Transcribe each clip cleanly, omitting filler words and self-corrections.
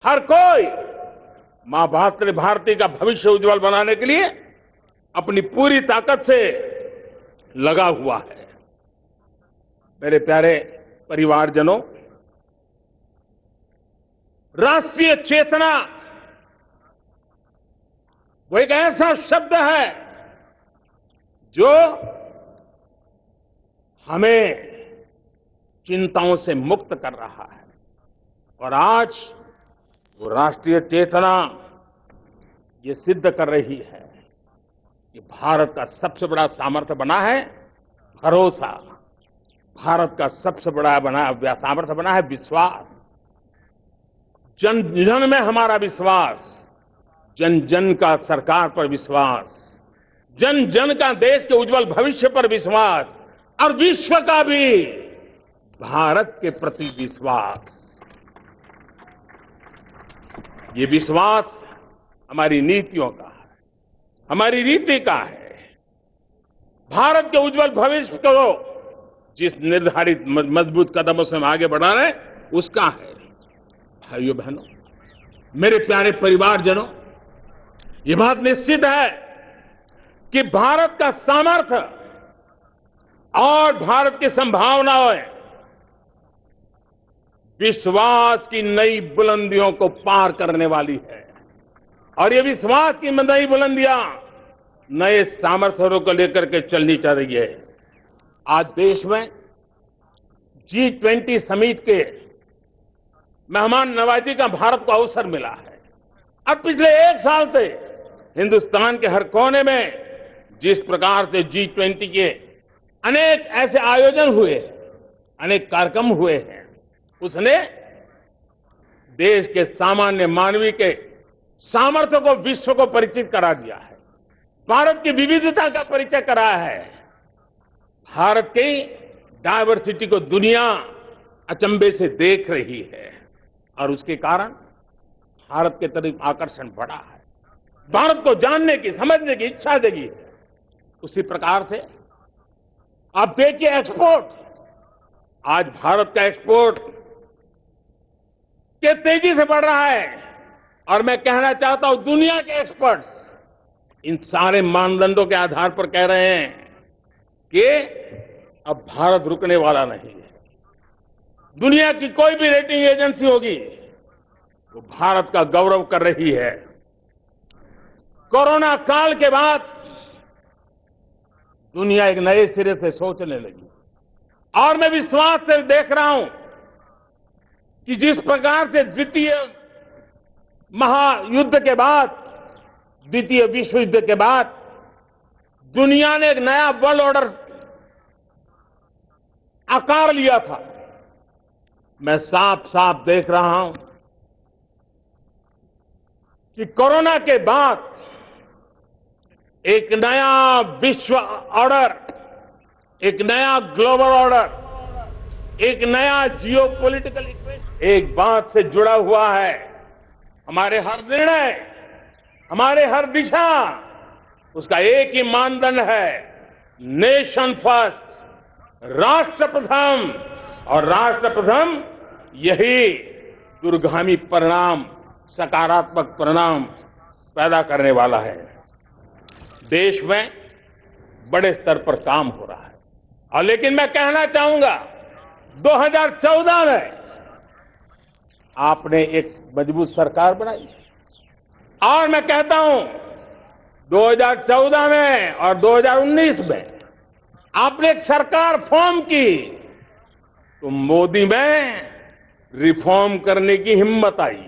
हर कोई मां भारती का भविष्य उज्जवल बनाने के लिए अपनी पूरी ताकत से लगा हुआ है। मेरे प्यारे परिवारजनों, राष्ट्रीय चेतना वो एक ऐसा शब्द है जो हमें चिंताओं से मुक्त कर रहा है। और आज वो राष्ट्रीय चेतना ये सिद्ध कर रही है कि भारत का सबसे बड़ा सामर्थ्य बना है भरोसा। भारत का सबसे बड़ा सामर्थ्य बना है विश्वास। जन जन में हमारा विश्वास, जन जन का सरकार पर विश्वास, जन जन का देश के उज्जवल भविष्य पर विश्वास और विश्व का भी भारत के प्रति विश्वास। ये विश्वास हमारी नीतियों का है, हमारी रीति का है। भारत के उज्जवल भविष्य को जिस निर्धारित मजबूत कदमों से हम आगे बढ़ा रहे हैं उसका है। भाइयों बहनों, मेरे प्यारे परिवारजनों, ये बात निश्चित है कि भारत का सामर्थ्य और भारत की संभावनाएं विश्वास की नई बुलंदियों को पार करने वाली है। और ये विश्वास की नई बुलंदियां नए सामर्थ्यों को लेकर के चलनी चाहिए रही है। आज देश में G20 समिट के मेहमान नवाजी का भारत को अवसर मिला है। अब पिछले एक साल से हिंदुस्तान के हर कोने में जिस प्रकार से G20 के अनेक ऐसे आयोजन हुए, अनेक कार्यक्रम हुए हैं, उसने देश के सामान्य मानवी के सामर्थ्य को विश्व को परिचित करा दिया है। भारत की विविधता का परिचय कराया है। भारत की डायवर्सिटी को दुनिया अचंभे से देख रही है और उसके कारण भारत के तरफ आकर्षण बढ़ा है। भारत को जानने की, समझने की इच्छा जगी है। उसी प्रकार से आप देखिए एक्सपोर्ट, आज भारत का एक्सपोर्ट के तेजी से बढ़ रहा है। और मैं कहना चाहता हूं, दुनिया के एक्सपर्ट्स इन सारे मानदंडों के आधार पर कह रहे हैं कि अब भारत रुकने वाला नहीं है। दुनिया की कोई भी रेटिंग एजेंसी होगी वो भारत का गौरव कर रही है। कोरोना काल के बाद दुनिया एक नए सिरे से सोचने लगी और मैं विश्वास से देख रहा हूं कि जिस प्रकार से द्वितीय महायुद्ध के बाद, द्वितीय विश्व युद्ध के बाद दुनिया ने एक नया वर्ल्ड ऑर्डर आकार लिया था, मैं साफ साफ देख रहा हूं कि कोरोना के बाद एक नया विश्व ऑर्डर, एक नया ग्लोबल ऑर्डर, एक नया जियोपॉलिटिकल इक्वेशन एक बात से जुड़ा हुआ है। हमारे हर निर्णय, हमारे हर दिशा, उसका एक ही मानदंड है, नेशन फर्स्ट, राष्ट्र प्रथम। और राष्ट्र प्रथम यही दूरगामी परिणाम, सकारात्मक परिणाम पैदा करने वाला है। देश में बड़े स्तर पर काम हो रहा है। और लेकिन मैं कहना चाहूंगा, 2014 में आपने एक मजबूत सरकार बनाई और मैं कहता हूं 2014 में और 2019 में आपने एक सरकार फॉर्म की तो मोदी में रिफॉर्म करने की हिम्मत आई।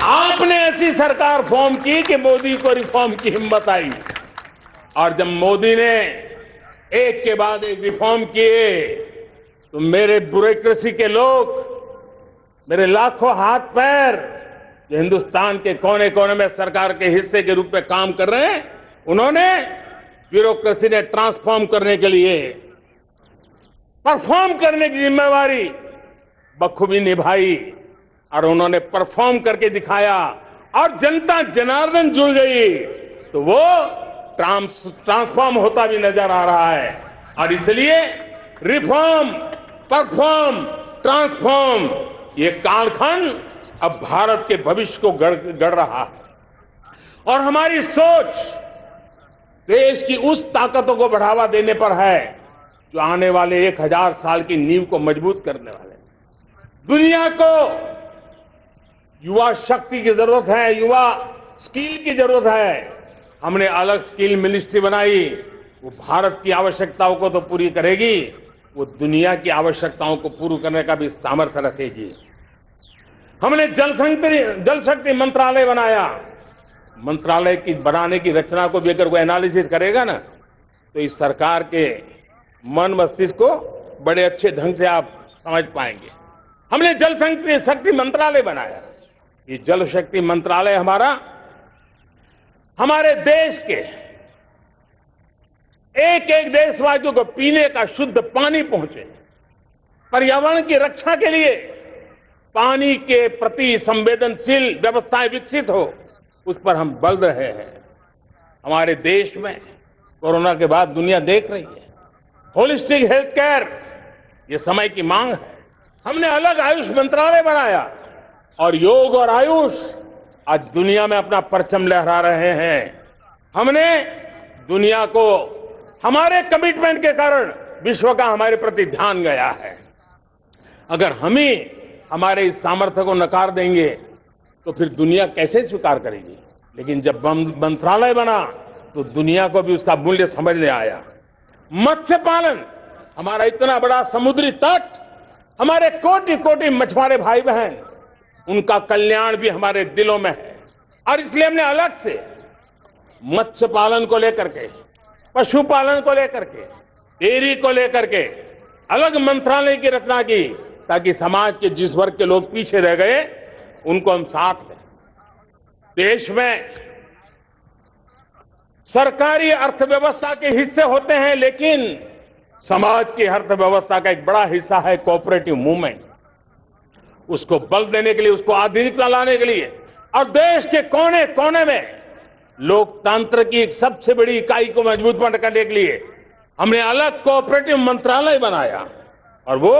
आपने ऐसी सरकार फॉर्म की कि मोदी को रिफॉर्म की हिम्मत आई। और जब मोदी ने एक के बाद एक रिफॉर्म किए तो मेरे ब्यूरोक्रेसी के लोग, मेरे लाखों हाथ पैर जो हिंदुस्तान के कोने कोने में सरकार के हिस्से के रूप में काम कर रहे हैं, उन्होंने ब्यूरोक्रेसी ने ट्रांसफॉर्म करने के लिए, परफॉर्म करने की जिम्मेवारी बखूबी निभाई और उन्होंने परफॉर्म करके दिखाया और जनता जनार्दन जुड़ गई तो वो ट्रांसफॉर्म होता भी नजर आ रहा है। और इसलिए रिफॉर्म, परफॉर्म, ट्रांसफॉर्म ये कालखंड अब भारत के भविष्य को गढ़ रहा है और हमारी सोच देश की उस ताकतों को बढ़ावा देने पर है जो आने वाले 1000 साल की नींव को मजबूत करने वाले हैं। दुनिया को युवा शक्ति की जरूरत है, युवा स्किल की जरूरत है। हमने अलग स्किल मिनिस्ट्री बनाई, वो भारत की आवश्यकताओं को तो पूरी करेगी, वो दुनिया की आवश्यकताओं को पूरा करने का भी सामर्थ्य रखेगी। हमने जल शक्ति मंत्रालय बनाया। मंत्रालय की बनाने की रचना को भी अगर वो एनालिसिस करेगा ना, तो इस सरकार के मन मस्तिष्क को बड़े अच्छे ढंग से आप समझ पाएंगे। हमने जल शक्ति मंत्रालय बनाया। ये जल शक्ति मंत्रालय हमारे देश के एक एक देशवासियों को पीने का शुद्ध पानी पहुंचे, पर्यावरण की रक्षा के लिए पानी के प्रति संवेदनशील व्यवस्थाएं विकसित हो, उस पर हम बल रहे हैं। हमारे देश में कोरोना के बाद दुनिया देख रही है होलिस्टिक हेल्थ केयर, ये समय की मांग है। हमने अलग आयुष मंत्रालय बनाया और योग और आयुष आज दुनिया में अपना परचम लहरा रहे हैं। हमने दुनिया को हमारे कमिटमेंट के कारण विश्व का हमारे प्रति ध्यान गया है। अगर हम ही हमारे इस सामर्थ्य को नकार देंगे तो फिर दुनिया कैसे स्वीकार करेगी। लेकिन जब मंत्रालय बना तो दुनिया को भी उसका मूल्य समझ में आया। मत्स्य पालन, हमारा इतना बड़ा समुद्री तट, हमारे कोटि कोटि मछुआरे भाई बहन, उनका कल्याण भी हमारे दिलों में है। और इसलिए हमने अलग से मत्स्य पालन को लेकर के, पशुपालन को लेकर के, डेयरी को लेकर के अलग मंत्रालय की रचना की, ताकि समाज के जिस वर्ग के लोग पीछे रह गए उनको हम साथ लें। देश में सरकारी अर्थव्यवस्था के हिस्से होते हैं, लेकिन समाज की अर्थव्यवस्था का एक बड़ा हिस्सा है कोऑपरेटिव मूवमेंट। उसको बल देने के लिए, उसको आधुनिकता लाने के लिए और देश के कोने कोने में लोकतंत्र की एक सबसे बड़ी इकाई को मजबूत करने के लिए हमने अलग कोऑपरेटिव मंत्रालय बनाया और वो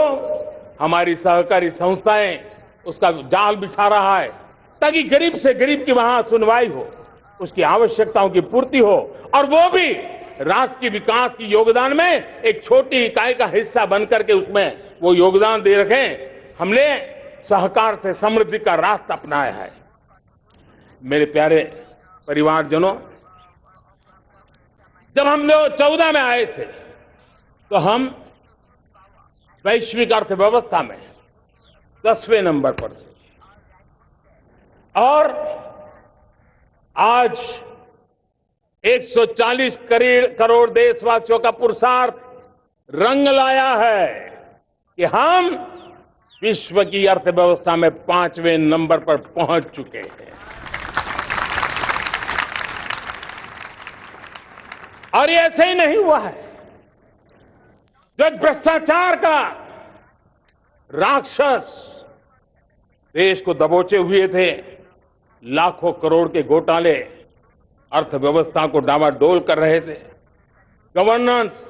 हमारी सहकारी संस्थाएं उसका जाल बिछा रहा है, ताकि गरीब से गरीब की वहां सुनवाई हो, उसकी आवश्यकताओं की पूर्ति हो और वो भी राष्ट्र के विकास की योगदान में एक छोटी इकाई का हिस्सा बनकर के उसमें वो योगदान दे रखें। हमने सहकार से समृद्धि का रास्ता अपनाया है। मेरे प्यारे परिवारजनों, जब हम लोग 14 में आए थे तो हम वैश्विक अर्थव्यवस्था में 10वें नंबर पर थे और आज 140 करोड़ देशवासियों का पुरुषार्थ रंग लाया है कि हम विश्व की अर्थव्यवस्था में 5वें नंबर पर पहुंच चुके हैं। और ये ऐसे ही नहीं हुआ है। जो एक भ्रष्टाचार का राक्षस देश को दबोचे हुए थे, लाखों करोड़ के घोटाले अर्थव्यवस्था को डावाडोल कर रहे थे, गवर्नेंस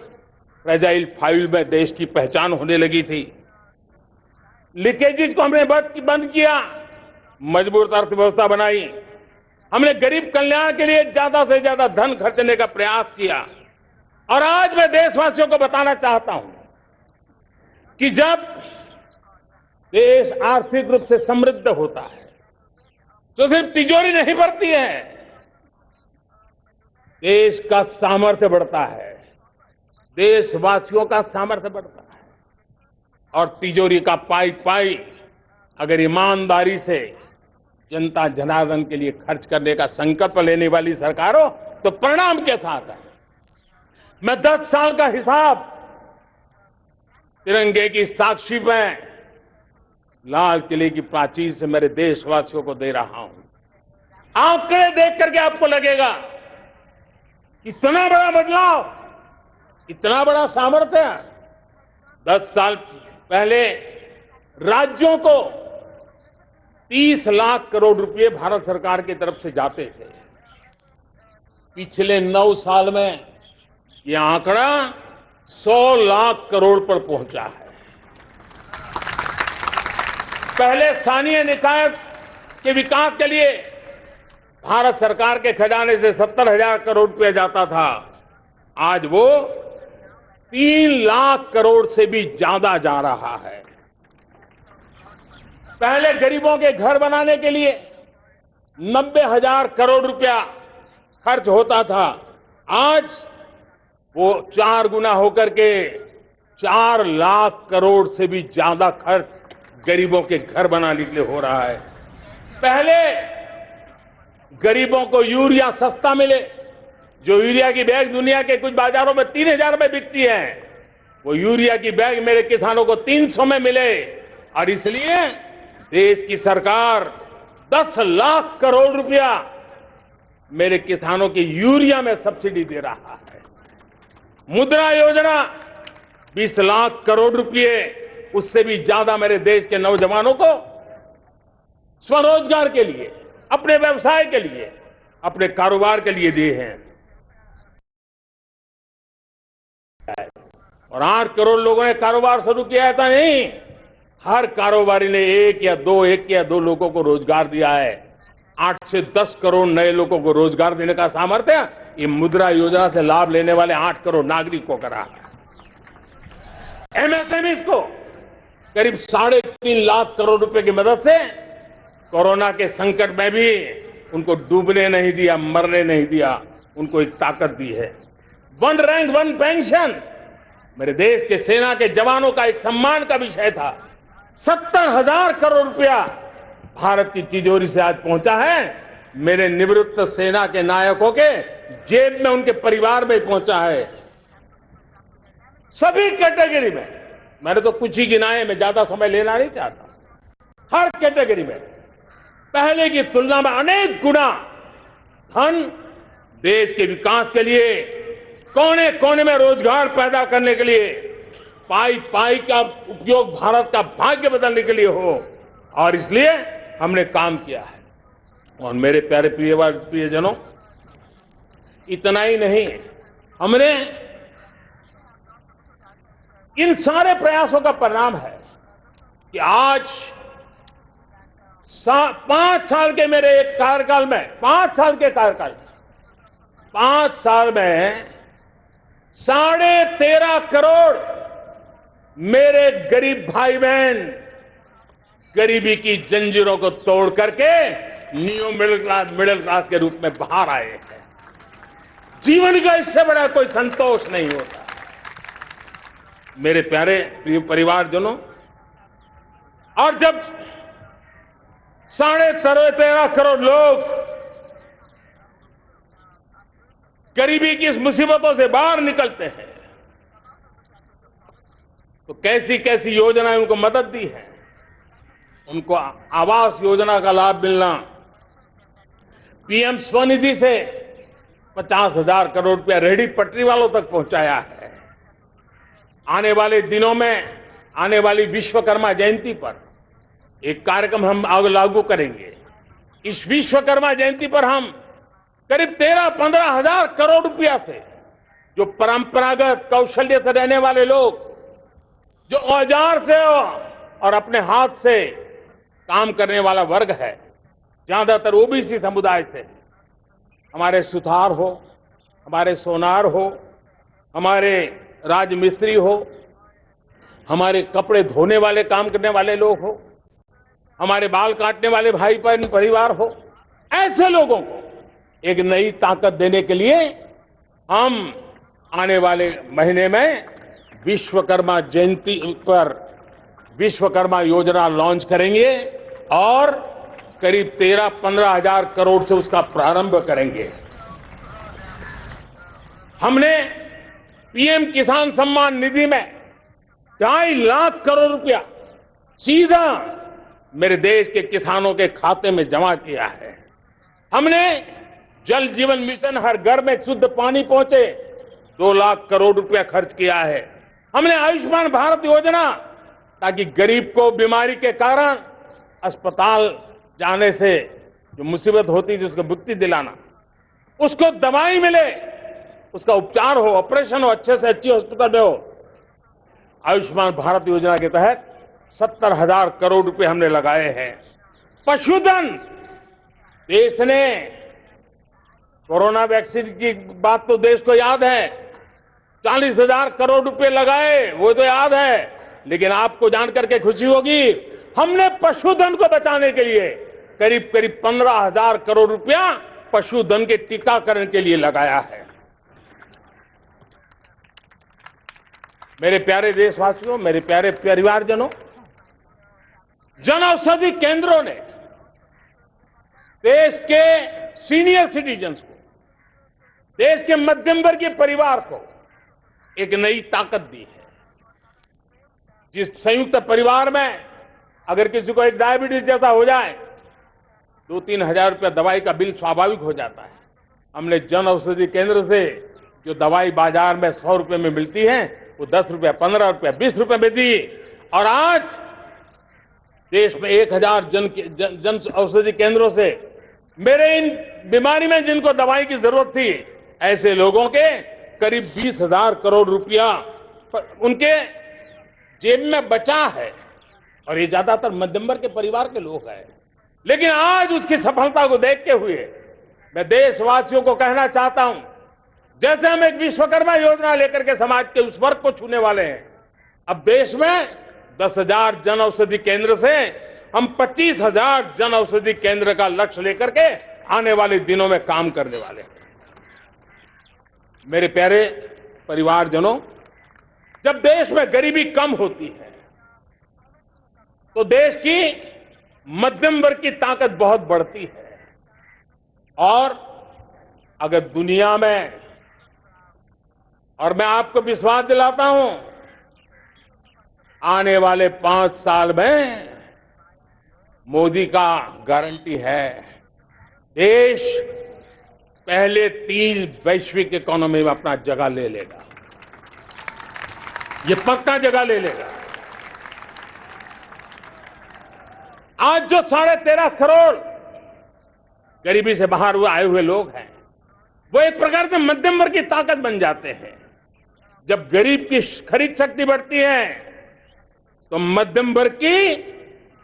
फ्रेजाइल फाइल में देश की पहचान होने लगी थी, लीकेजेस को हमने बंद किया, मजबूत अर्थव्यवस्था बनाई, हमने गरीब कल्याण के लिए ज्यादा से ज्यादा धन खर्चने का प्रयास किया। और आज मैं देशवासियों को बताना चाहता हूं कि जब देश आर्थिक रूप से समृद्ध होता है तो सिर्फ तिजोरी नहीं भरती है, देश का सामर्थ्य बढ़ता है, देशवासियों का सामर्थ्य बढ़ता है। और तिजोरी का पाई पाई अगर ईमानदारी से जनता जनार्दन के लिए खर्च करने का संकल्प लेने वाली सरकार हो तो परिणाम के साथ है। मैं 10 साल का हिसाब तिरंगे की साक्षी में लाल किले की प्राचीर से मेरे देशवासियों को दे रहा हूं। आंकड़े देख करके आपको लगेगा इतना बड़ा बदलाव, इतना बड़ा सामर्थ्य। 10 साल पहले राज्यों को 30 लाख करोड़ रुपए भारत सरकार की तरफ से जाते थे। पिछले 9 साल में यह आंकड़ा 100 लाख करोड़ पर पहुंचा है। पहले स्थानीय निकाय के विकास के लिए भारत सरकार के खजाने से 70,000 करोड़ रुपया जाता था। आज वो 3 लाख करोड़ से भी ज्यादा जा रहा है। पहले गरीबों के घर बनाने के लिए 90,000 करोड़ रुपया खर्च होता था। आज वो 4 गुना होकर के 4 लाख करोड़ से भी ज्यादा खर्च गरीबों के घर बनाने के लिए हो रहा है। पहले गरीबों को यूरिया सस्ता मिले, जो यूरिया की बैग दुनिया के कुछ बाजारों में 3,000 में बिकती है, वो यूरिया की बैग मेरे किसानों को 300 में मिले। और इसलिए देश की सरकार 10 लाख करोड़ रुपया मेरे किसानों की यूरिया में सब्सिडी दे रहा है। मुद्रा योजना 20 लाख करोड़ रुपए, उससे भी ज्यादा मेरे देश के नौजवानों को स्वरोजगार के लिए, अपने व्यवसाय के लिए, अपने कारोबार के लिए दिए हैं। और 8 करोड़ लोगों ने कारोबार शुरू किया है, ऐसा नहीं, हर कारोबारी ने एक या दो लोगों को रोजगार दिया है। 8 से 10 करोड़ नए लोगों को रोजगार देने का सामर्थ्य ये मुद्रा योजना से लाभ लेने वाले 8 करोड़ नागरिकों को करा है। एमएसएमईज को करीब 3.5 लाख करोड़ रुपए की मदद से कोरोना के संकट में भी उनको डूबने नहीं दिया, मरने नहीं दिया, उनको एक ताकत दी है। 1 रैंक 1 पेंशन मेरे देश के सेना के जवानों का एक सम्मान का विषय था। 70,000 करोड़ रुपया भारत की तिजोरी से आज पहुंचा है, मेरे निवृत्त सेना के नायकों के जेब में, उनके परिवार में पहुंचा है। सभी कैटेगरी में, मैंने तो कुछ ही गिनाए, मैं ज्यादा समय लेना नहीं चाहता। हर कैटेगरी में पहले की तुलना में अनेक गुना धन देश के विकास के लिए, कोने कोने में रोजगार पैदा करने के लिए, पाई पाई का उपयोग भारत का भाग्य बदलने के लिए हो, और इसलिए हमने काम किया है। और मेरे प्यारे प्रियजनों, इतना ही नहीं, हमने इन सारे प्रयासों का परिणाम है कि आज 5 साल के मेरे एक कार्यकाल में, 5 साल के कार्यकाल में, 5 साल में 13.5 करोड़ मेरे गरीब भाई बहन गरीबी की जंजीरों को तोड़ करके न्यू मिडिल क्लास के रूप में बाहर आए हैं। जीवन का इससे बड़ा कोई संतोष नहीं होता। मेरे प्यारे प्रिय परिवारजनों, और जब 13.5 करोड़ लोग गरीबी की इस मुसीबतों से बाहर निकलते हैं, तो कैसी कैसी योजनाएं उनको मदद दी है। उनको आवास योजना का लाभ मिलना, पीएम स्वनिधि से 50,000 करोड़ रुपया रेहड़ी पटरी वालों तक पहुंचाया है। आने वाले दिनों में, आने वाली विश्वकर्मा जयंती पर एक कार्यक्रम हम लागू करेंगे। इस विश्वकर्मा जयंती पर हम करीब 13-15 हजार करोड़ रुपया से, जो परंपरागत कौशल्य से रहने वाले लोग, जो औजार से और अपने हाथ से काम करने वाला वर्ग है, ज्यादातर ओबीसी समुदाय से, हमारे सुथार हो, हमारे सोनार हो, हमारे राजमिस्त्री हो, हमारे कपड़े धोने वाले काम करने वाले लोग हो, हमारे बाल काटने वाले भाई बहन परिवार हो, ऐसे लोगों को एक नई ताकत देने के लिए हम आने वाले महीने में विश्वकर्मा जयंती पर विश्वकर्मा योजना लॉन्च करेंगे और करीब 13-15 हजार करोड़ से उसका प्रारंभ करेंगे। हमने पीएम किसान सम्मान निधि में 2.5 लाख करोड़ रुपया सीधा मेरे देश के किसानों के खाते में जमा किया है। हमने जल जीवन मिशन, हर घर में शुद्ध पानी पहुंचे, 2 लाख करोड़ रुपया खर्च किया है। हमने आयुष्मान भारत योजना, ताकि गरीब को बीमारी के कारण अस्पताल जाने से जो मुसीबत होती थी उसको मुक्ति दिलाना, उसको दवाई मिले, उसका उपचार हो, ऑपरेशन हो, अच्छे से अच्छी हॉस्पिटल में हो। आयुष्मान भारत योजना के तहत 70,000 करोड़ रुपए हमने लगाए हैं। पशुधन, देश ने कोरोना वैक्सीन की बात तो देश को याद है, 40,000 करोड़ रुपए लगाए, वो तो याद है। लेकिन आपको जानकर के खुशी होगी, हमने पशुधन को बचाने के लिए करीब करीब 15,000 करोड़ रुपया पशुधन के टीकाकरण के लिए लगाया है। मेरे प्यारे देशवासियों, मेरे प्यारे परिवारजनों, जन औषधि केंद्रों ने देश के सीनियर सिटीजन्स को, देश के मध्यम वर्गीय परिवार को एक नई ताकत दी है। जिस संयुक्त परिवार में अगर किसी को एक डायबिटीज जैसा हो जाए, 2-3 हजार रुपया दवाई का बिल स्वाभाविक हो जाता है। हमने जन औषधि केंद्र से जो दवाई बाजार में 100 रुपए में मिलती है, वो 10 रुपया, 15 रुपया, 20 रुपए में दी। और आज देश में 1000 जन औषधि केंद्रों से मेरे इन बीमारी में जिनको दवाई की जरूरत थी, ऐसे लोगों के करीब 20,000 करोड़ रुपया उनके जेब में बचा है। और ये ज्यादातर मध्यम वर्ग के परिवार के लोग हैं। लेकिन आज उसकी सफलता को देखते हुए मैं देशवासियों को कहना चाहता हूं, जैसे हम एक विश्वकर्मा योजना लेकर के समाज के उस वर्ग को छूने वाले हैं, अब देश में 10,000 जन औषधि केंद्र से हम 25,000 जन औषधि केंद्र का लक्ष्य लेकर के आने वाले दिनों में काम करने वाले हैं। मेरे प्यारे परिवारजनों, जब देश में गरीबी कम होती है तो देश की मध्यम वर्ग की ताकत बहुत बढ़ती है। और अगर दुनिया में, और मैं आपको विश्वास दिलाता हूं, आने वाले 5 साल में मोदी का गारंटी है, देश पहले 3 वैश्विक इकोनॉमी में अपना जगह ले लेगा। ये पक्का जगह ले लेगा। आज जो 13.5 करोड़ गरीबी से बाहर आए हुए लोग हैं, वो एक प्रकार से मध्यम वर्ग की ताकत बन जाते हैं। जब गरीब की खरीद शक्ति बढ़ती है तो मध्यम वर्ग की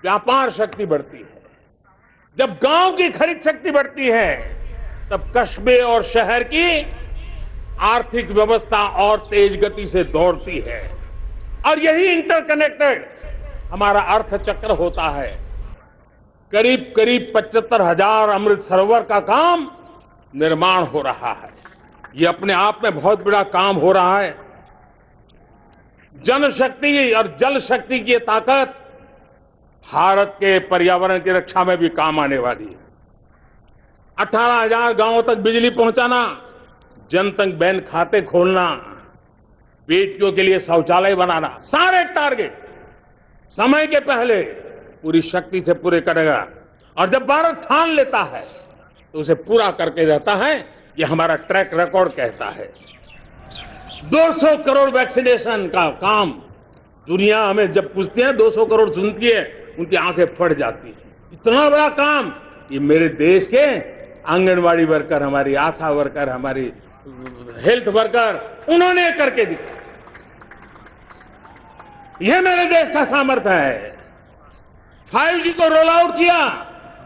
व्यापार शक्ति बढ़ती है। जब गांव की खरीद शक्ति बढ़ती है तब कस्बे और शहर की आर्थिक व्यवस्था और तेज गति से दौड़ती है। और यही इंटरकनेक्टेड हमारा अर्थ चक्र होता है। करीब करीब 75,000 अमृत सरोवर का काम निर्माण हो रहा है। ये अपने आप में बहुत बड़ा काम हो रहा है। जनशक्ति और जल शक्ति की ताकत भारत के पर्यावरण की रक्षा में भी काम आने वाली है। 18,000 गांवों तक बिजली पहुंचाना, जनधन बैंक खाते खोलना, बेटियों के लिए शौचालय बनाना, सारे टारगेट समय के पहले पूरी शक्ति से पूरे करेगा। और जब भारत ठान लेता है तो उसे पूरा करके रहता है। ये हमारा ट्रैक रिकॉर्ड कहता है। 200 करोड़ वैक्सीनेशन का काम, दुनिया हमें जब पूछती है 200 करोड़ सुनती है, उनकी आंखें फट जाती है। इतना बड़ा काम ये मेरे देश के आंगनवाड़ी वर्कर, हमारी आशा वर्कर, हमारी हेल्थ वर्कर, उन्होंने करके दिखाया। यह मेरे देश का सामर्थ्य है। 5G को रोल आउट किया,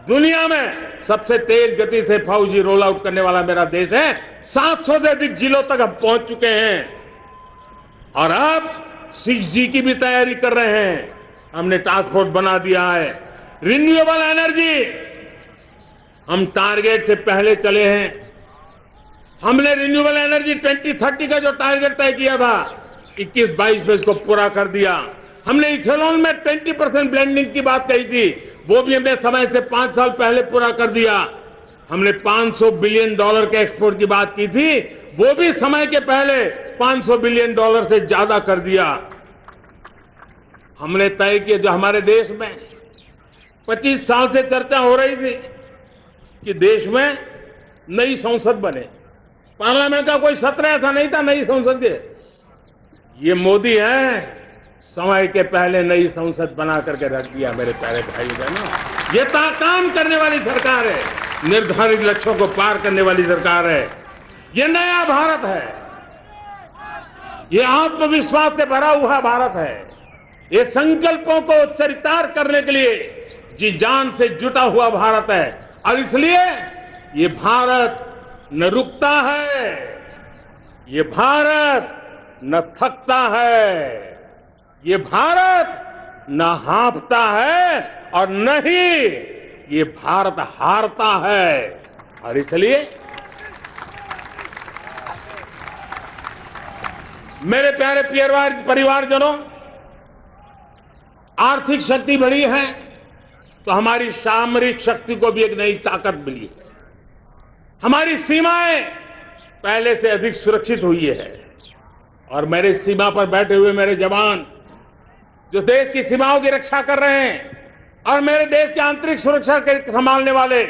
दुनिया में सबसे तेज गति से 5G रोल आउट करने वाला मेरा देश है। 700 से अधिक जिलों तक हम पहुंच चुके हैं और अब 6G की भी तैयारी कर रहे हैं। हमने टास्क फोर्स बना दिया है। रिन्यूएबल एनर्जी, हम टारगेट से पहले चले हैं। हमने रिन्यूएबल एनर्जी 2030 का जो टारगेट तय किया था, 21-22 में इसको पूरा कर दिया। हमने इथेनॉल में 20% ब्लेंडिंग की बात कही थी, वो भी हमने समय से 5 साल पहले पूरा कर दिया। हमने $500 बिलियन के एक्सपोर्ट की बात की थी, वो भी समय के पहले $500 बिलियन से ज्यादा कर दिया। हमने तय किया, जो हमारे देश में 25 साल से चर्चा हो रही थी कि देश में नई संसद बने, पार्लियामेंट का कोई सत्र ऐसा नहीं था नई संसद के। ये मोदी है, समय के पहले नई संसद बना करके रख दिया। मेरे प्यारे भाई बहनों, ये काम करने वाली सरकार है, निर्धारित लक्ष्यों को पार करने वाली सरकार है। ये नया भारत है, ये आत्मविश्वास से भरा हुआ भारत है। ये संकल्पों को चरितार्थ करने के लिए जी जान से जुटा हुआ भारत है। और इसलिए ये भारत न रुकता है, ये भारत न थकता है, ये भारत न हाँफता है और न ही ये भारत हारता है। और इसलिए मेरे प्यारे परिवारजनों, आर्थिक शक्ति बढ़ी है तो हमारी सामरिक शक्ति को भी एक नई ताकत मिली है। हमारी सीमाएं पहले से अधिक सुरक्षित हुई है और मेरे सीमा पर बैठे हुए मेरे जवान जो देश की सीमाओं की रक्षा कर रहे हैं और मेरे देश की आंतरिक सुरक्षा के संभालने वाले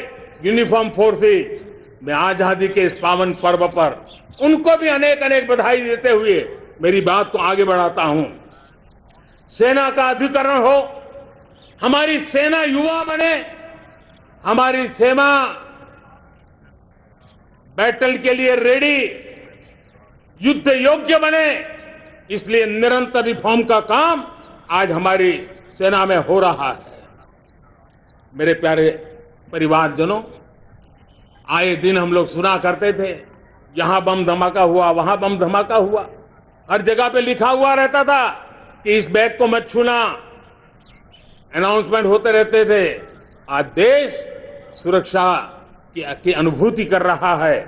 यूनिफॉर्म फोर्सेज, मैं आजादी के इस पावन पर्व पर उनको भी अनेक अनेक बधाई देते हुए मेरी बात को आगे बढ़ाता हूं। सेना का अधिकरण हो, हमारी सेना युवा बने, हमारी सेना बैटल के लिए रेडी, युद्ध योग्य बने, इसलिए निरंतर रिफॉर्म का काम आज हमारी सेना में हो रहा है। मेरे प्यारे परिवारजनों, आए दिन हम लोग सुना करते थे, यहां बम धमाका हुआ, वहां बम धमाका हुआ, हर जगह पे लिखा हुआ रहता था कि इस बैग को मत छूना, अनाउंसमेंट होते रहते थे। आज देश सुरक्षा की अनुभूति कर रहा है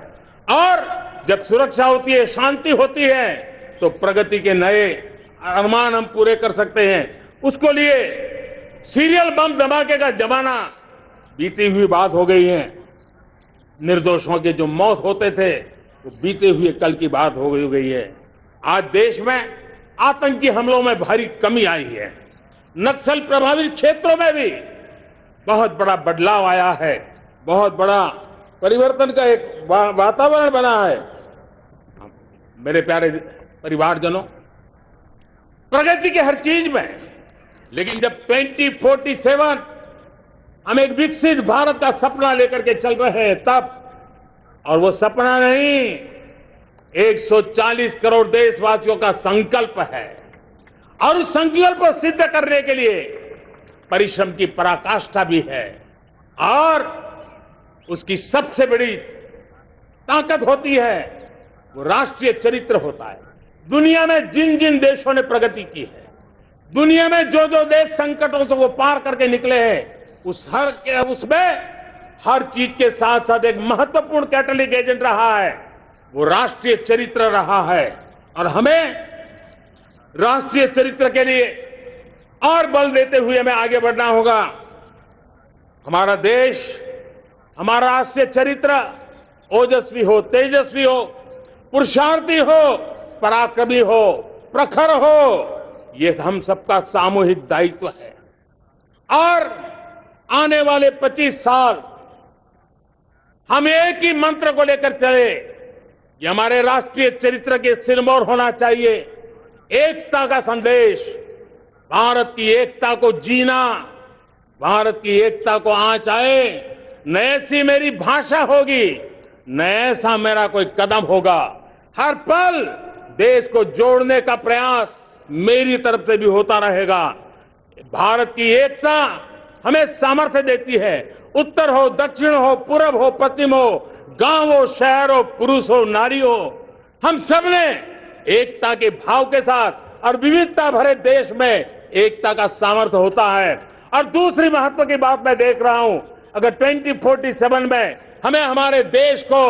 और जब सुरक्षा होती है, शांति होती है, तो प्रगति के नए अरमान हम पूरे कर सकते हैं। उसको लिए सीरियल बम धमाके का जमाना बीती हुई बात हो गई है। निर्दोषों के जो मौत होते थे वो बीते हुए कल की बात हो गई है। आज देश में आतंकी हमलों में भारी कमी आई है। नक्सल प्रभावित क्षेत्रों में भी बहुत बड़ा बदलाव आया है, बहुत बड़ा परिवर्तन का एक वातावरण बना है। मेरे प्यारे परिवारजनों, प्रगति के हर चीज में, लेकिन जब 2047 हम एक विकसित भारत का सपना लेकर के चल रहे हैं तब, और वो सपना नहीं 140 करोड़ देशवासियों का संकल्प है और उस संकल्प को सिद्ध करने के लिए परिश्रम की पराकाष्ठा भी है। और उसकी सबसे बड़ी ताकत होती है वो राष्ट्रीय चरित्र होता है। दुनिया में जिन जिन देशों ने प्रगति की है, दुनिया में जो जो देश संकटों से वो पार करके निकले हैं, उसमें हर चीज के साथ साथ एक महत्वपूर्ण कैटलिक एजेंट रहा है, वो राष्ट्रीय चरित्र रहा है। और हमें राष्ट्रीय चरित्र के लिए और बल देते हुए हमें आगे बढ़ना होगा। हमारा देश, हमारा राष्ट्रीय चरित्र ओजस्वी हो, तेजस्वी हो, पुरुषार्थी हो, पराक्रमी हो, प्रखर हो, ये हम सबका सामूहिक दायित्व है। और आने वाले 25 साल हम एक ही मंत्र को लेकर चले, ये हमारे राष्ट्रीय चरित्र के सिरमौर होना चाहिए, एकता का संदेश, भारत की एकता को जीना, भारत की एकता को आंच आए, न ऐसी मेरी भाषा होगी, न ऐसा मेरा कोई कदम होगा। हर पल देश को जोड़ने का प्रयास मेरी तरफ से भी होता रहेगा। भारत की एकता हमें सामर्थ्य देती है। उत्तर हो, दक्षिण हो, पूरब हो, पश्चिम हो, गांव हो, शहर हो, पुरुष हो, नारी हो, हम सब ने एकता के भाव के साथ और विविधता भरे देश में एकता का सामर्थ्य होता है। और दूसरी महत्व की बात मैं देख रहा हूं, अगर 2047 में हमें हमारे देश को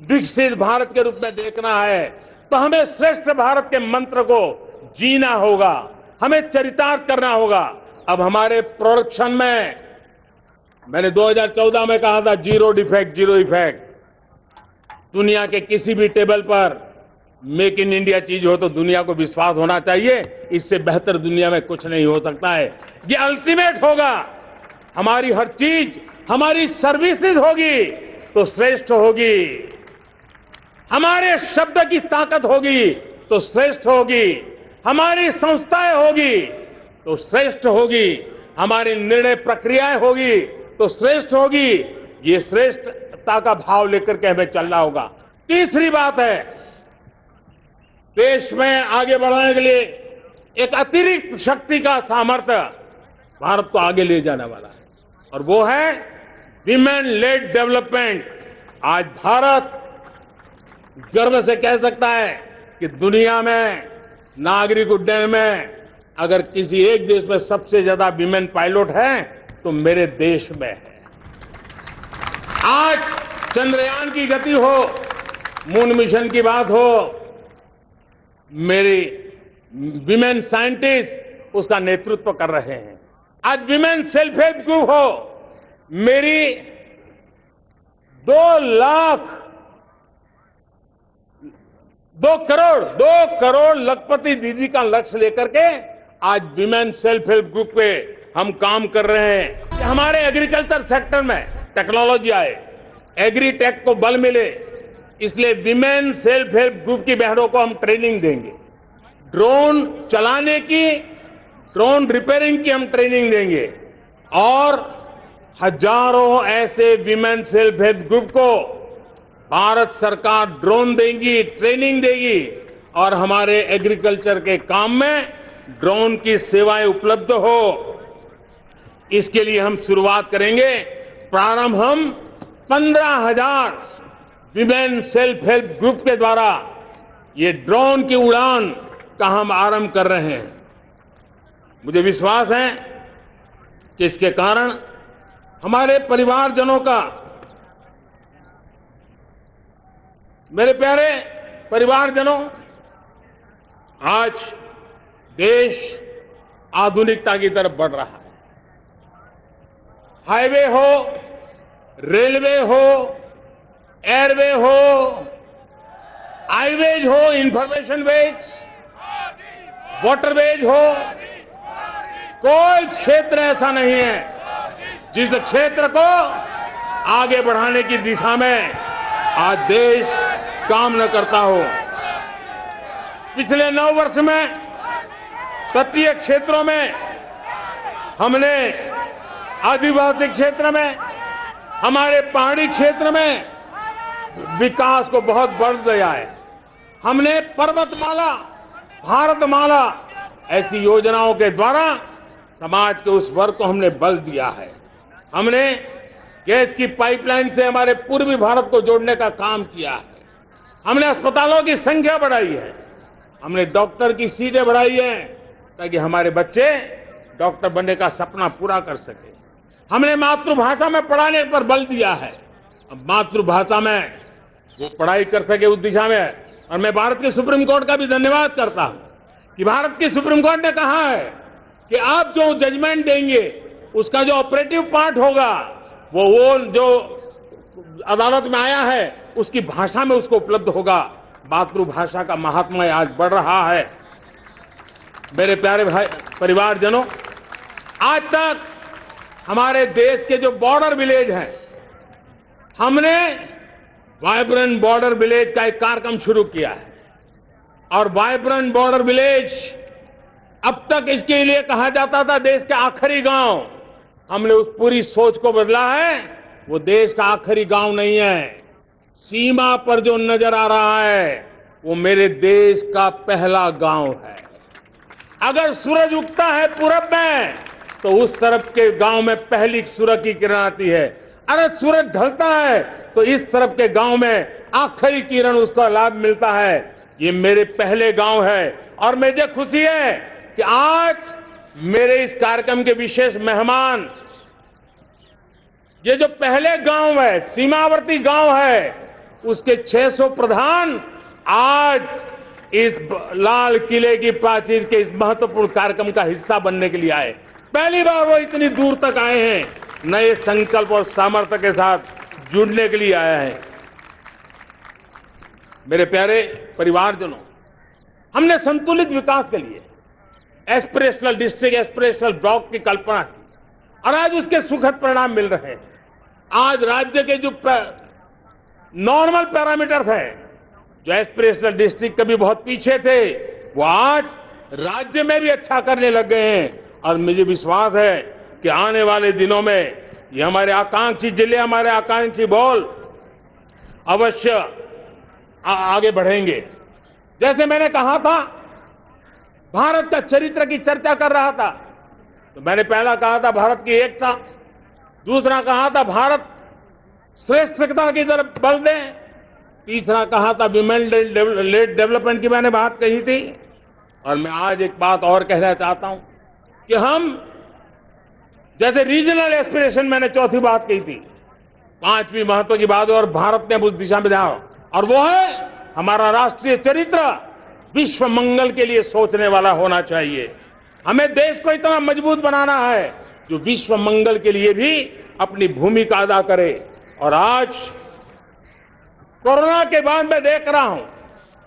विकसित भारत के रूप में देखना है तो हमें श्रेष्ठ भारत के मंत्र को जीना होगा, हमें चरितार्थ करना होगा। अब हमारे प्रोडक्शन में, मैंने 2014 में कहा था जीरो डिफेक्ट, जीरो इफेक्ट। दुनिया के किसी भी टेबल पर मेक इन इंडिया चीज हो तो दुनिया को विश्वास होना चाहिए, इससे बेहतर दुनिया में कुछ नहीं हो सकता है। ये अल्टीमेट होगा। हमारी हर चीज, हमारी सर्विसेज होगी तो श्रेष्ठ होगी, हमारे शब्द की ताकत होगी तो श्रेष्ठ होगी, हमारी संस्थाएं होगी तो श्रेष्ठ होगी, हमारी निर्णय प्रक्रियाएं होगी तो श्रेष्ठ होगी। ये श्रेष्ठता का भाव लेकर के हमें चलना होगा। तीसरी बात है, देश में आगे बढ़ाने के लिए एक अतिरिक्त शक्ति का सामर्थ्य भारत को आगे ले जाने वाला है, और वो है विमेन लेड डेवलपमेंट। आज भारत गर्व से कह सकता है कि दुनिया में नागरिक उड्डयन में अगर किसी एक देश में सबसे ज्यादा विमेन पायलट है तो मेरे देश में है। आज चंद्रयान की गति हो, मून मिशन की बात हो, मेरी विमेन साइंटिस्ट उसका नेतृत्व कर रहे हैं। आज विमेन सेल्फ हेल्प ग्रुप हो, मेरी 2 करोड़ लखपति दीदी का लक्ष्य लेकर के आज विमेन सेल्फ हेल्प ग्रुप पे हम काम कर रहे हैं कि हमारे एग्रीकल्चर सेक्टर में टेक्नोलॉजी आए, एग्री टेक को बल मिले। इसलिए विमेन सेल्फ हेल्प ग्रुप की बहनों को हम ट्रेनिंग देंगे, ड्रोन चलाने की, ड्रोन रिपेयरिंग की हम ट्रेनिंग देंगे, और हजारों ऐसे विमेन सेल्फ हेल्प ग्रुप को भारत सरकार ड्रोन देगी, ट्रेनिंग देगी, और हमारे एग्रीकल्चर के काम में ड्रोन की सेवाएं उपलब्ध हो। इसके लिए हम शुरुआत करेंगे। प्रारंभ हम 15,000 विमेन सेल्फ हेल्प ग्रुप के द्वारा ये ड्रोन की उड़ान का हम आरंभ कर रहे हैं। मुझे विश्वास है कि इसके कारण हमारे परिवारजनों का, मेरे प्यारे परिवारजनों, आज देश आधुनिकता की तरफ बढ़ रहा है। हाईवे हो, रेलवे हो, एयरवे हो, हाईवेज हो, इंफॉर्मेशन वेज, वाटरवेज हो, कोई क्षेत्र ऐसा नहीं है जिस क्षेत्र को आगे बढ़ाने की दिशा में आज देश काम न करता हो। पिछले 9 वर्ष में तटीय क्षेत्रों में हमने, आदिवासी क्षेत्र में, हमारे पहाड़ी क्षेत्र में विकास को बहुत बल दिया है। हमने पर्वतमाला, भारतमाला ऐसी योजनाओं के द्वारा समाज के उस वर्ग को हमने बल दिया है। हमने गैस की पाइपलाइन से हमारे पूर्वी भारत को जोड़ने का काम किया है। हमने अस्पतालों की संख्या बढ़ाई है, हमने डॉक्टर की सीटें बढ़ाई है ताकि हमारे बच्चे डॉक्टर बनने का सपना पूरा कर सके। हमने मातृभाषा में पढ़ाने पर बल दिया है, अब मातृभाषा में वो पढ़ाई कर सके उस दिशा में। और मैं भारत के सुप्रीम कोर्ट का भी धन्यवाद करता हूं कि भारत की सुप्रीम कोर्ट ने कहा है कि आप जो जजमेंट देंगे उसका जो ऑपरेटिव पार्ट होगा वो जो अदालत में आया है उसकी भाषा में उसको उपलब्ध होगा। मातृभाषा का महात्मा आज बढ़ रहा है। मेरे प्यारे भाई परिवारजनों, आज तक हमारे देश के जो बॉर्डर विलेज हैं, हमने वाइब्रेंट बॉर्डर विलेज का एक कार्यक्रम शुरू किया है। और वाइब्रेंट बॉर्डर विलेज, अब तक इसके लिए कहा जाता था देश के आखिरी गांव। हमने उस पूरी सोच को बदला है, वो देश का आखिरी गांव नहीं है। सीमा पर जो नजर आ रहा है वो मेरे देश का पहला गांव है। अगर सूरज उगता है पूरब में तो उस तरफ के गांव में पहली सूरज की किरण आती है। अगर सूरज ढलता है तो इस तरफ के गांव में आखिरी किरण उसका लाभ मिलता है। ये मेरे पहले गांव है और मुझे खुशी है कि आज मेरे इस कार्यक्रम के विशेष मेहमान, ये जो पहले गांव है, सीमावर्ती गांव है, उसके 600 प्रधान आज इस लाल किले की प्राचीर के इस महत्वपूर्ण कार्यक्रम का हिस्सा बनने के लिए आए। पहली बार वो इतनी दूर तक आए हैं, नए संकल्प और सामर्थ्य के साथ जुड़ने के लिए आया है। मेरे प्यारे परिवारजनों, हमने संतुलित विकास के लिए एस्पिरेशनल डिस्ट्रिक्ट, एस्पिरेशनल ब्लॉक की कल्पना की और आज उसके सुखद परिणाम मिल रहे हैं। आज राज्य के जो नॉर्मल पैरामीटर्स हैं, जो एस्पिरेशनल डिस्ट्रिक्ट कभी बहुत पीछे थे, वो आज राज्य में भी अच्छा करने लग गए हैं। और मुझे विश्वास है कि आने वाले दिनों में ये हमारे आकांक्षी जिले, हमारे आकांक्षी बॉल अवश्य आगे बढ़ेंगे। जैसे मैंने कहा था, भारत का चरित्र की चर्चा कर रहा था, तो मैंने पहला कहा था भारत की एकता, दूसरा कहा था भारत श्रेष्ठता की तरफ बल दें, तीसरा कहा था विमेन लेड डेवलपमेंट की मैंने बात कही थी। और मैं आज एक बात और कहना चाहता हूं कि हम जैसे रीजनल एस्पिरेशन मैंने चौथी बात कही थी, पांचवी महत्व की बात और भारत ने उस दिशा में जाओ, और वो है हमारा राष्ट्रीय चरित्र विश्व मंगल के लिए सोचने वाला होना चाहिए। हमें देश को इतना मजबूत बनाना है जो विश्व मंगल के लिए भी अपनी भूमिका अदा करे। और आज कोरोना के बाद मैं देख रहा हूं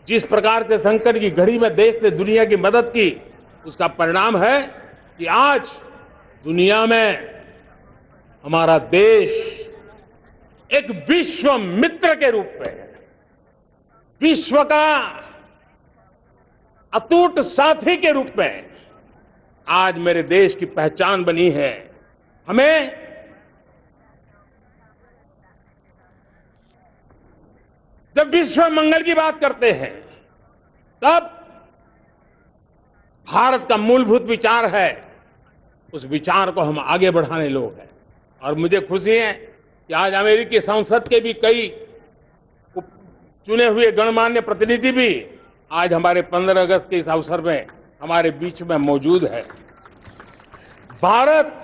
जिस प्रकार से संकट की घड़ी में देश ने दुनिया की मदद की, उसका परिणाम है कि आज दुनिया में हमारा देश एक विश्व मित्र के रूप में, विश्व का अटूट साथी के रूप में आज मेरे देश की पहचान बनी है। हमें जब विश्व मंगल की बात करते हैं तब भारत का मूलभूत विचार है, उस विचार को हम आगे बढ़ाने लोग हैं। और मुझे खुशी है कि आज अमेरिकी संसद के भी कई चुने हुए गणमान्य प्रतिनिधि भी आज हमारे 15 अगस्त के इस अवसर में हमारे बीच में मौजूद है। भारत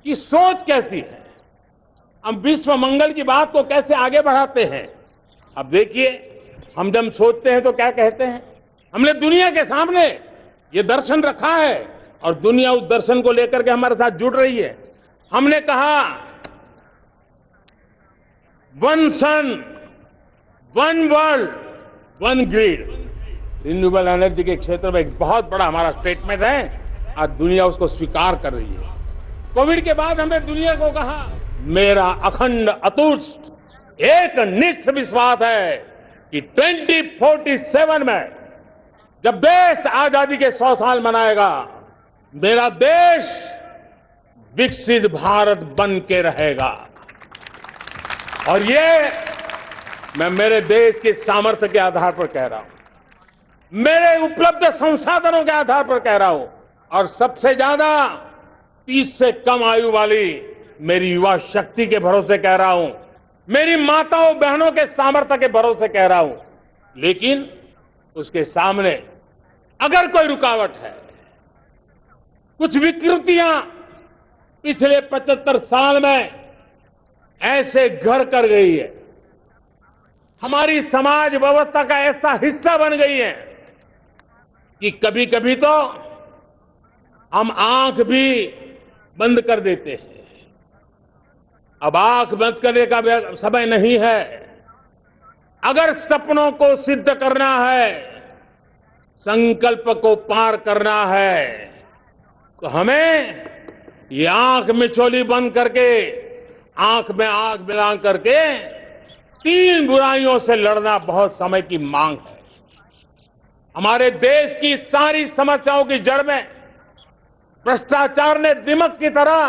की सोच कैसी है, हम विश्व मंगल की बात को कैसे आगे बढ़ाते हैं। अब देखिए, हम जब सोचते हैं तो क्या कहते हैं, हमने दुनिया के सामने ये दर्शन रखा है और दुनिया उस दर्शन को लेकर के हमारे साथ जुड़ रही है। हमने कहा one sun, one world, one grid. Renewable energy के क्षेत्र में एक बहुत बड़ा हमारा स्टेटमेंट है, आज दुनिया उसको स्वीकार कर रही है। कोविड के बाद हमने दुनिया को कहा, मेरा अखंड अतुट एक निष्ठ विश्वास है कि 2047 में जब देश आजादी के 100 साल मनाएगा, मेरा देश विकसित भारत बन के रहेगा। और ये मैं मेरे देश के सामर्थ्य के आधार पर कह रहा हूं, मेरे उपलब्ध संसाधनों के आधार पर कह रहा हूं, और सबसे ज्यादा 30 से कम आयु वाली मेरी युवा शक्ति के भरोसे कह रहा हूं, मेरी माताओं बहनों के सामर्थ्य के भरोसे कह रहा हूं। लेकिन उसके सामने अगर कोई रुकावट है, कुछ विकृतियां पिछले 75 साल में ऐसे घर कर गई है, हमारी समाज व्यवस्था का ऐसा हिस्सा बन गई है कि कभी कभी तो हम आंख भी बंद कर देते हैं। अब आंख बंद करने का समय नहीं है। अगर सपनों को सिद्ध करना है, संकल्प को पार करना है, तो हमें ये आंख मिचौली बंद करके, आंख में आंख मिला करके 3 बुराइयों से लड़ना बहुत समय की मांग है। हमारे देश की सारी समस्याओं की जड़ में भ्रष्टाचार ने दिमक की तरह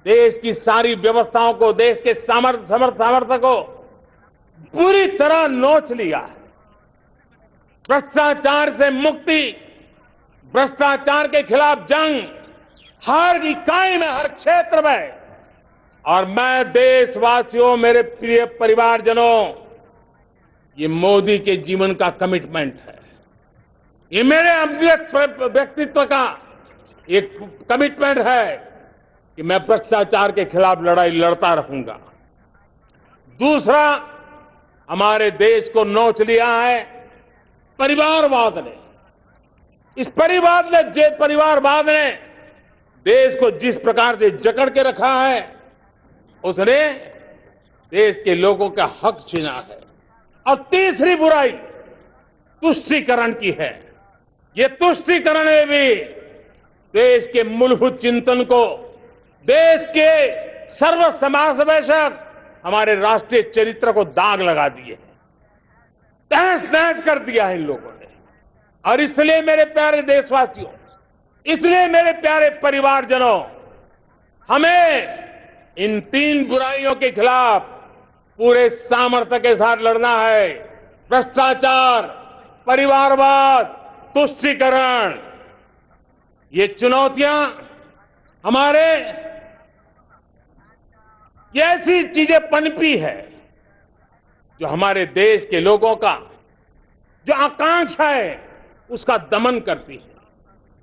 देश की सारी व्यवस्थाओं को, देश के सामर्थ्य को पूरी तरह नोच लिया है। भ्रष्टाचार से मुक्ति, भ्रष्टाचार के खिलाफ जंग हर इकाई में, हर क्षेत्र में। और मैं देशवासियों, मेरे प्रिय परिवारजनों, ये मोदी के जीवन का कमिटमेंट है, ये मेरे व्यक्तित्व का एक कमिटमेंट है कि मैं भ्रष्टाचार के खिलाफ लड़ाई लड़ता रहूंगा। दूसरा, हमारे देश को नोच लिया है परिवारवाद ने। इस परिवारवाद ने देश को जिस प्रकार से जकड़ के रखा है, उसने देश के लोगों का हक छीना है। और तीसरी बुराई तुष्टीकरण की है। ये तुष्टीकरण में भी देश के मूलभूत चिंतन को, देश के सर्व समावेशक हमारे राष्ट्रीय चरित्र को दाग लगा दिए, तहस नहस कर दिया है इन लोगों ने। और इसलिए मेरे प्यारे देशवासियों, इसलिए मेरे प्यारे परिवारजनों, हमें इन 3 बुराइयों के खिलाफ पूरे सामर्थ्य के साथ लड़ना है। भ्रष्टाचार, परिवारवाद, तुष्टीकरण, ये चुनौतियां हमारे ये ऐसी चीजें पनपी है जो हमारे देश के लोगों का जो आकांक्षा है उसका दमन करती है।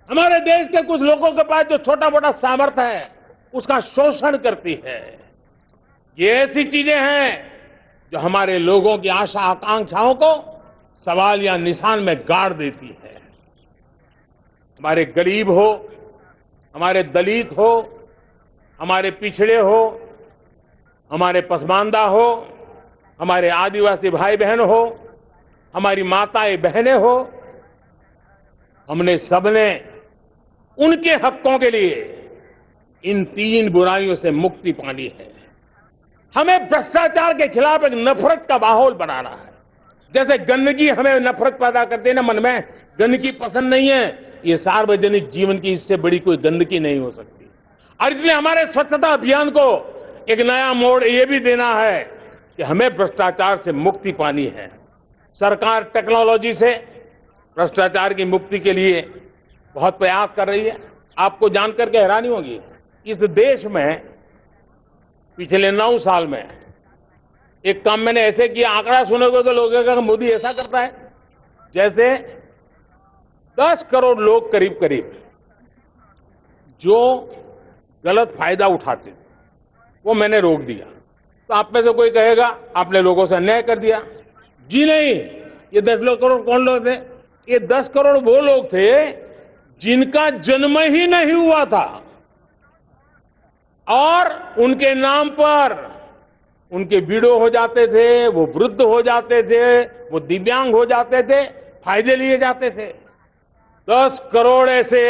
हमारे देश के कुछ लोगों के पास जो छोटा मोटा सामर्थ्य है उसका शोषण करती है। ये ऐसी चीजें हैं जो हमारे लोगों की आशा आकांक्षाओं को सवाल या निशान में गाड़ देती है। हमारे गरीब हो, हमारे दलित हो, हमारे पिछड़े हो, हमारे पसमानदा हो, हमारे आदिवासी भाई बहन हो, हमारी माताएं बहनें हो, हमने सबने उनके हकों के लिए इन तीन बुराइयों से मुक्ति पानी है। हमें भ्रष्टाचार के खिलाफ एक नफरत का माहौल बनाना है। जैसे गंदगी हमें नफरत पैदा करती है ना, मन में गंदगी पसंद नहीं है, ये सार्वजनिक जीवन की इससे बड़ी कोई गंदगी नहीं हो सकती। और इसलिए हमारे स्वच्छता अभियान को एक नया मोड़ ये भी देना है कि हमें भ्रष्टाचार से मुक्ति पानी है। सरकार टेक्नोलॉजी से भ्रष्टाचार की मुक्ति के लिए बहुत प्रयास कर रही है। आपको जानकर के हैरानी होगी, इस देश में पिछले 9 साल में एक काम मैंने ऐसे किया, आंकड़ा सुनोगे तो लोग कहेंगे मोदी ऐसा करता है। जैसे 10 करोड़ लोग करीब करीब जो गलत फायदा उठाते थे वो मैंने रोक दिया। तो आप में से कोई कहेगा आपने लोगों से अन्याय कर दिया। जी नहीं, ये 10 करोड़ कौन लोग थे? ये 10 करोड़ वो लोग थे जिनका जन्म ही नहीं हुआ था और उनके नाम पर उनके विडो हो जाते थे, वो वृद्ध हो जाते थे, वो दिव्यांग हो जाते थे, फायदे लिए जाते थे। 10 करोड़ ऐसे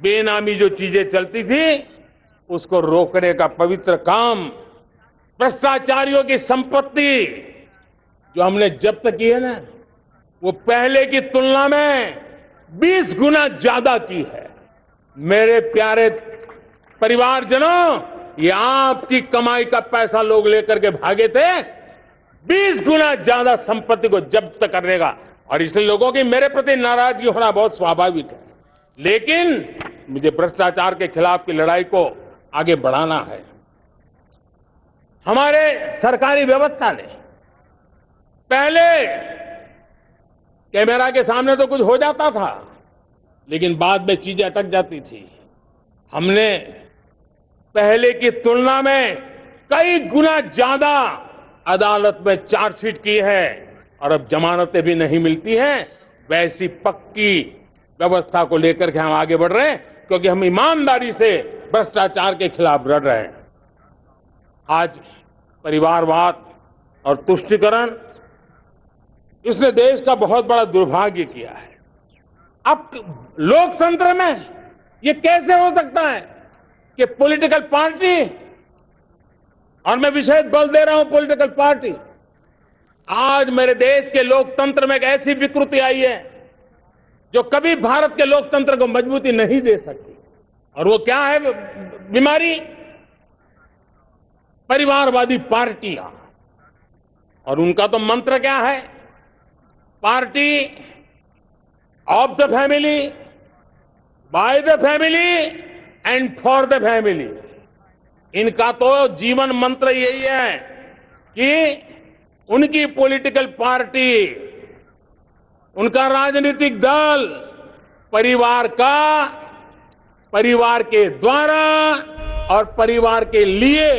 बेनामी जो चीजें चलती थी उसको रोकने का पवित्र काम, भ्रष्टाचारियों की संपत्ति जो हमने जब्त की है ना, वो पहले की तुलना में 20 गुना ज्यादा की है। मेरे प्यारे परिवारजनों, ये आपकी कमाई का पैसा लोग लेकर के भागे थे, 20 गुना ज्यादा संपत्ति को जब्त करने का। और इसलिए लोगों की मेरे प्रति नाराजगी होना बहुत स्वाभाविक है, लेकिन मुझे भ्रष्टाचार के खिलाफ की लड़ाई को आगे बढ़ाना है। हमारे सरकारी व्यवस्था ने पहले कैमरा के सामने तो कुछ हो जाता था, लेकिन बाद में चीजें अटक जाती थी। हमने पहले की तुलना में कई गुना ज्यादा अदालत में चार्जशीट की है और अब जमानतें भी नहीं मिलती हैं। वैसी पक्की व्यवस्था को लेकर के हम आगे बढ़ रहे हैं, क्योंकि हम ईमानदारी से भ्रष्टाचार के खिलाफ लड़ रहे हैं। आज परिवारवाद और तुष्टीकरण, इसने देश का बहुत बड़ा दुर्भाग्य किया है। अब लोकतंत्र में ये कैसे हो सकता है कि पॉलिटिकल पार्टी, और मैं विशेष बल दे रहा हूं पॉलिटिकल पार्टी, आज मेरे देश के लोकतंत्र में एक ऐसी विकृति आई है जो कभी भारत के लोकतंत्र को मजबूती नहीं दे सकती। और वो क्या है बीमारी? परिवारवादी पार्टियां। और उनका तो मंत्र क्या है? Party of the family, by the family and for the family. इनका तो जीवन मंत्र यही है कि उनकी पॉलिटिकल पार्टी, उनका राजनीतिक दल परिवार का, परिवार के द्वारा और परिवार के लिए